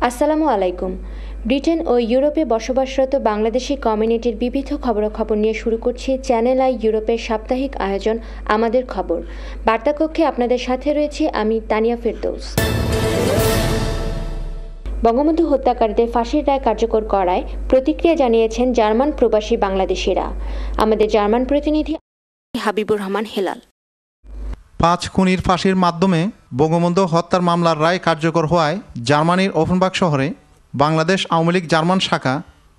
আসসালামু আলাইকুম। ব্রিটেন ও ইউরোপে বসবাসরত বাংলাদেশি কমিউনিটির বিবিধ খবরাখবর নিয়ে শুরু করছি চ্যানেল আই ইউরোপের সাপ্তাহিক আয়োজন আমাদের খবর। বার্তাকক্ষে আপনাদের সাথে রয়েছি আমি তানিয়া ফেরদৌস। বঙ্গবন্ধু হত্যাকারীদের ফাঁসির রায় কার্যকর করায় প্রতিক্রিয়া জানিয়েছেন জার্মান প্রবাসী বাংলাদেশিরা। আমাদের জার্মান প্রতিনিধি হাবিবুর রহমান হেলাল। 5 খুনির ফাঁসির মাধ্যমে বঙ্গবন্ধু হত্যার মামলার রায় কার্যকর হওয়ায় জার্মানির ওফেনবার্গ শহরে বাংলাদেশ আওয়ামী লীগ জার্মান শাখা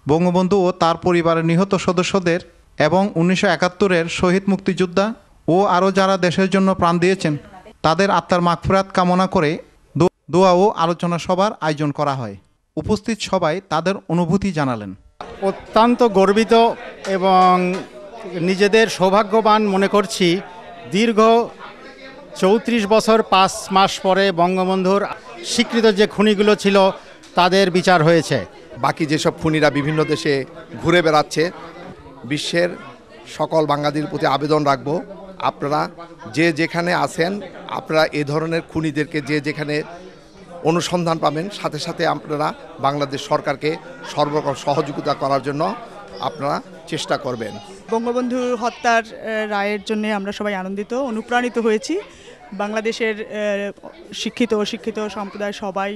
বঙ্গবন্ধু ও তার পরিবারের নিহত সদস্যদের এবং 1971-এর শহীদ মুক্তিযোদ্ধা ও আরও যারা দেশের জন্য প্রাণ দিয়েছেন তাদের আত্মার মাগফিরাত কামনা করে দোয়া ও আলোচনা সভার আয়োজন করা হয়। উপস্থিত সবাই তাদের অনুভূতি জানালেন। অত্যন্ত গর্বিত এবং নিজেদের সৌভাগ্যবান মনে করছি দীর্ঘ 34 বছর 5 মাস পরে বঙ্গবন্ধুর স্বীকৃত যে খুনিগুলো ছিল তাদের বিচার হয়েছে। বাকি যেসব খুনিরা বিভিন্ন দেশে ঘুরে বেড়াচ্ছে, বিশ্বের সকল বাঙালির প্রতি আবেদন রাখবো, আপনারা যে যেখানে আছেন আপনারা এ ধরনের খুনিদেরকে যে যেখানে অনুসন্ধান পাবেন সাথে সাথে আপনারা বাংলাদেশ সরকারকে সর্বরকম সহযোগিতা করার জন্য আপনারা চেষ্টা করবেন। বঙ্গবন্ধুর হত্যার রায়ের জন্য আমরা সবাই আনন্দিত, অনুপ্রাণিত হয়েছি। বাংলাদেশের শিক্ষিত সম্প্রদায় সবাই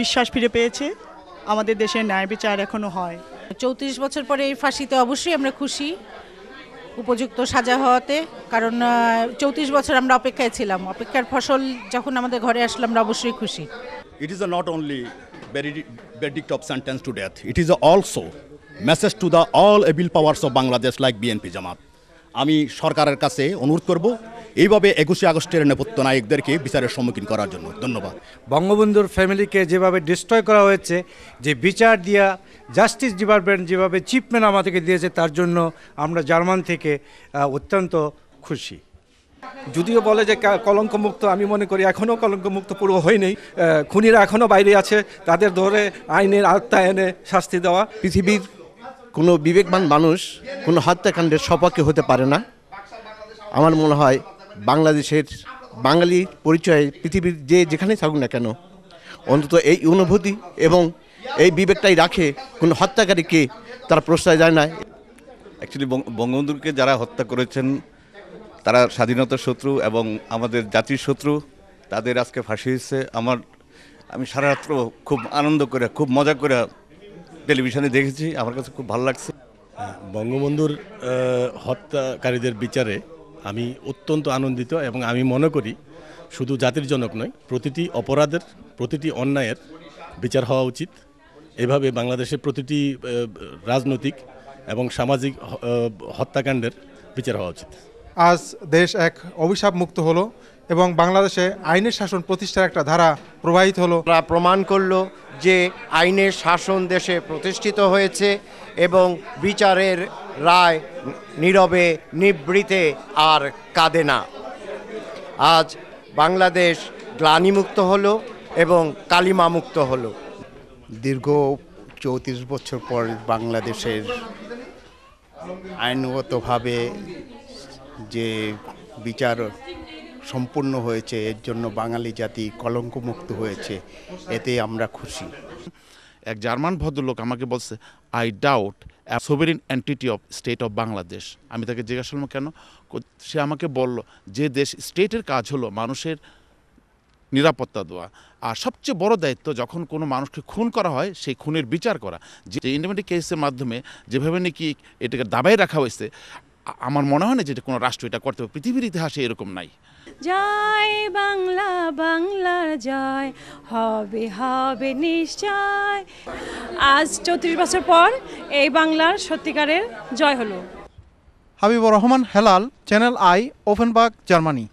বিশ্বাস ফিরে পেয়েছে, আমাদের দেশে ন্যায় বিচার এখনো হয়। 34 বছর পরে এই ফাঁসিতে অবশ্যই আমরা খুশি, উপযুক্ত সাজা হওয়াতে। কারণ 34 বছর আমরা অপেক্ষায় ছিলাম, অপেক্ষার ফসল যখন আমাদের ঘরে আসলে আমরা অবশ্যই খুশি। It is not only verdict of sentence to death, it is also message to the all able powers of Bangladesh like BNP Jamaat. আমি সরকারের কাছে অনুরোধ করব এইভাবে 21 আগস্টের নেপথ্য নায়কদেরকে বিচারের সম্মুখীন করার জন্য। ধন্যবাদ। বঙ্গবন্ধুর ফ্যামিলিকে যেভাবে ডিস্ট্রয় করা হয়েছে, যে বিচার দিয়া জাস্টিস ডিপার্টমেন্ট যেভাবে চিপম্যান আমাদেরকে দিয়েছে, তার জন্য আমরা জার্মান থেকে অত্যন্ত খুশি। যদিও বলে যে কলঙ্কমুক্ত, আমি মনে করি এখনও কলঙ্কমুক্ত পুরো হয়নি। খুনিরা এখনও বাইরে আছে, তাদের ধরে আইনের আওতায় এনে শাস্তি দেওয়া। পৃথিবীর কোনো বিবেকবান মানুষ কোনো হত্যাকাণ্ডের সপক্ষে হতে পারে না। আমার মনে হয় বাংলাদেশের বাঙালি পরিচয়ে পৃথিবীর যে যেখানেই থাকুক না কেন, অন্তত এই অনুভূতি এবং এই বিবেকটাই রাখে কোনো হত্যাকারীকে তারা প্রশ্রয় যায় না। অ্যাকচুয়ালি বঙ্গবন্ধুকে যারা হত্যা করেছেন তারা স্বাধীনতার শত্রু এবং আমাদের জাতির শত্রু, তাদের আজকে ফাঁসি হয়েছে। আমি সারা রাত্র খুব আনন্দ করে, খুব মজা করে টেলিভিশনে দেখেছি, আমার কাছে খুব ভালো লাগছে। বঙ্গবন্ধুর হত্যাকারীদের বিচারে আমি অত্যন্ত আনন্দিত এবং আমি মনে করি শুধু জাতির জনক নয়, প্রতিটি অপরাধের, প্রতিটি অন্যায়ের বিচার হওয়া উচিত। এভাবে বাংলাদেশের প্রতিটি রাজনৈতিক এবং সামাজিক হত্যাকাণ্ডের বিচার হওয়া উচিত। আজ দেশ এক অভিশাপ মুক্ত হলো এবং বাংলাদেশে আইনের শাসন প্রতিষ্ঠার একটা ধারা প্রবাহিত হলো। প্রমাণ করলো যে আইনের শাসন দেশে প্রতিষ্ঠিত হয়েছে এবং বিচারের রায় নীরবে নিবৃতে আর কাঁদে না। আজ বাংলাদেশ গ্লানিমুক্ত হলো এবং কালিমামুক্ত হলো। দীর্ঘ 34 বছর পর বাংলাদেশের আইনগতভাবে যে বিচার সম্পূর্ণ হয়েছে, এর জন্য বাঙালি জাতি কলঙ্কমুক্ত হয়েছে, এতে আমরা খুশি। এক জার্মান ভদ্রলোক আমাকে বলছে, I doubt sovereign entity of state of Bangladesh. আমি তাকে জিজ্ঞাসা করলাম কেন? সে আমাকে বলল যে দেশ স্টেটের কাজ হলো মানুষের নিরাপত্তা দেওয়া, আর সবচেয়ে বড় দায়িত্ব যখন কোনো মানুষকে খুন করা হয় সেই খুনের বিচার করা। যে ইন্ডিপেন্ডেন্ট কেসের মাধ্যমে যেভাবে নাকি এটাকে দাবায় রাখা হয়েছে, আমার মনে হয় না যে কোনো রাষ্ট্র এটা করতে হবে, পৃথিবীর ইতিহাসে এরকম নাই। জয় বাংলা, বাংলার জয় হবে হবে নিশ্চয়। আজ 34 বছর পর এই বাংলার সত্যিকারের জয় হলো। Habibur Rahman Helal, channel I, Offenburg, Germany.